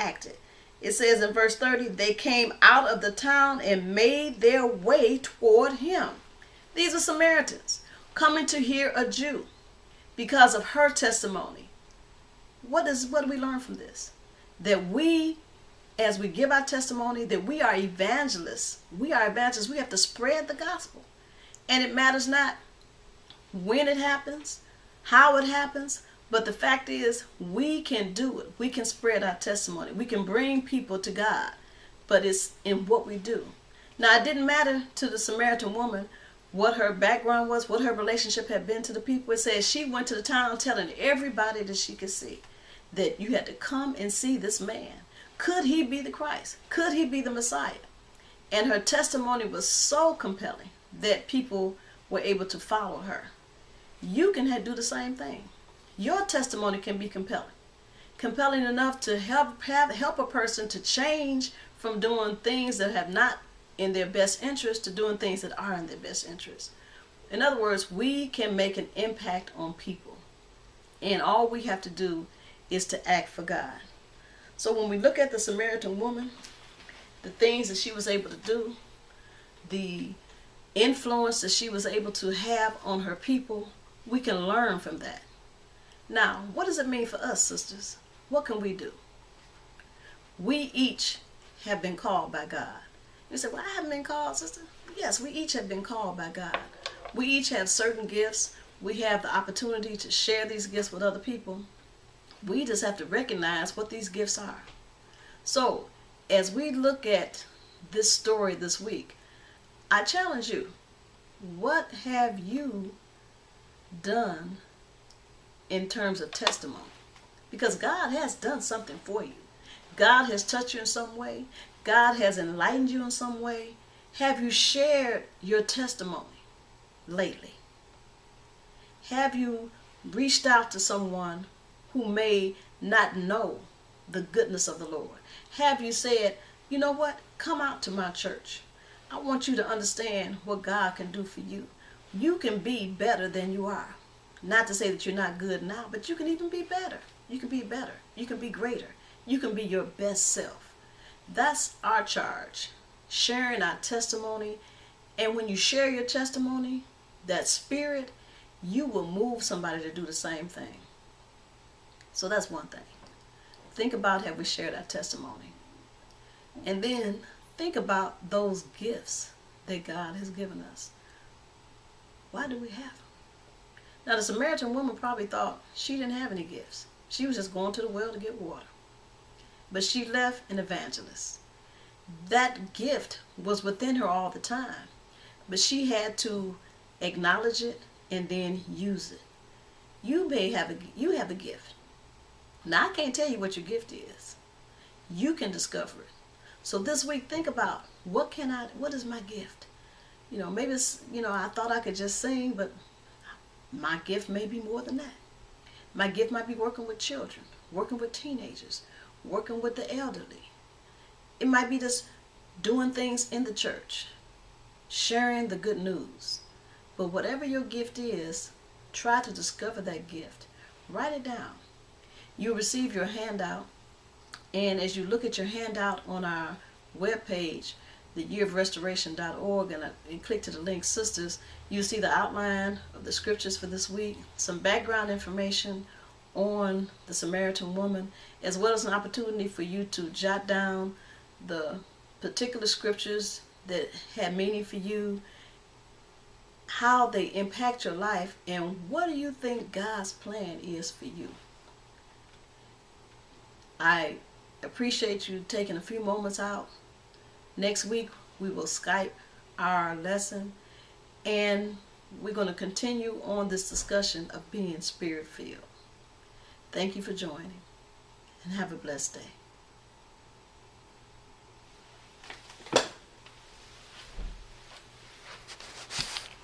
acted. It says in verse 30, they came out of the town and made their way toward him. These are Samaritans coming to hear a Jew because of her testimony. What do we learn from this? That we, as we give our testimony, that we are evangelists. We are evangelists. We have to spread the gospel. And it matters not when it happens, how it happens, but the fact is we can do it. We can spread our testimony. We can bring people to God, but it's in what we do. Now, it didn't matter to the Samaritan woman what her background was, what her relationship had been to the people. It says she went to the town telling everybody that she could see that you had to come and see this man. Could he be the Christ? Could he be the Messiah? And her testimony was so compelling that people were able to follow her. You can do the same thing. Your testimony can be compelling. Compelling enough to help a person to change from doing things that have not in their best interest to doing things that are in their best interest. In other words, we can make an impact on people. And all we have to do is to act for God. So when we look at the Samaritan woman, the things that she was able to do, the influence that she was able to have on her people, we can learn from that. Now, what does it mean for us, sisters? What can we do? We each have been called by God. You say, well, I haven't been called, sister. Yes, we each have been called by God. We each have certain gifts. We have the opportunity to share these gifts with other people. We just have to recognize what these gifts are. So, as we look at this story this week, I challenge you, what have you done in terms of testimony? Because God has done something for you. God has touched you in some way. God has enlightened you in some way. Have you shared your testimony lately? Have you reached out to someone who may not know the goodness of the Lord? Have you said, you know what? Come out to my church. I want you to understand what God can do for you. You can be better than you are. Not to say that you're not good now, but you can even be better. You can be better. You can be greater. You can be your best self. That's our charge, sharing our testimony. And when you share your testimony, that spirit, you will move somebody to do the same thing. So that's one thing. Think about, have we shared our testimony? And then think about those gifts that God has given us. Why do we have them? Now, the Samaritan woman probably thought she didn't have any gifts. She was just going to the well to get water. But she left an evangelist. That gift was within her all the time. But she had to acknowledge it and then use it. You have a gift. Now, I can't tell you what your gift is. You can discover it. So this week, think about, what is my gift? Maybe it's, I thought I could just sing, but my gift may be more than that. My gift might be working with children, working with teenagers, working with the elderly. It might be just doing things in the church, sharing the good news. But whatever your gift is, try to discover that gift. Write it down. You'll receive your handout, and as you look at your handout on our webpage, theyearofrestoration.org, and click to the link Sisters, you'll see the outline of the scriptures for this week, some background information on the Samaritan woman, as well as an opportunity for you to jot down the particular scriptures that had meaning for you, how they impact your life, and what do you think God's plan is for you. I appreciate you taking a few moments out. Next week, we will Skype our lesson, and we're going to continue on this discussion of being spirit-filled. Thank you for joining, and have a blessed day.